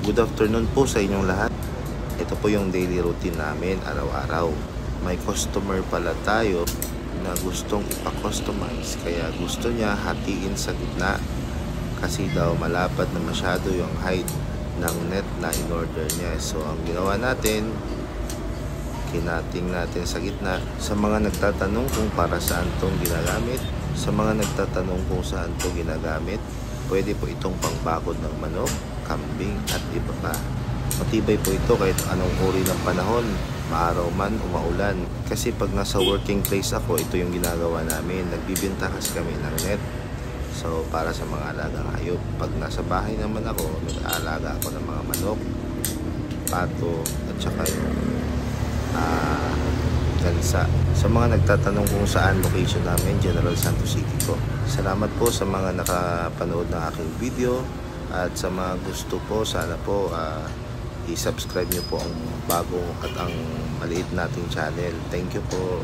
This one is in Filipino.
Good afternoon po sa inyong lahat. Ito po yung daily routine namin araw-araw. May customer pala tayo na gustong ipa-customize, kaya gusto niya hatiin sa gitna kasi daw malapad na masyado yung height ng net na in-order niya. So ang ginawa natin, kinating natin sa gitna. Sa mga nagtatanong kung para saan itong ginagamit, sa mga nagtatanong kung saan ito ginagamit, pwede po itong pangbakod ng manok, kambing at iba pa. Matibay po ito kahit anong uri ng panahon, maaraw man o maulan. Kasi pag nasa working place ako, ito yung ginagawa namin. Nagbibenta kasi kami ng net. So para sa mga alagang hayop. Pag nasa bahay naman ako, nag-aalaga ako ng mga manok, pato at saka yung gansa. Sa mga nagtatanong kung saan location namin, General Santos City po. Salamat po sa mga nakapanood ng aking video. At sa mga gusto po, sana po i-subscribe nyo po ang bago at ang maliit nating channel. Thank you po.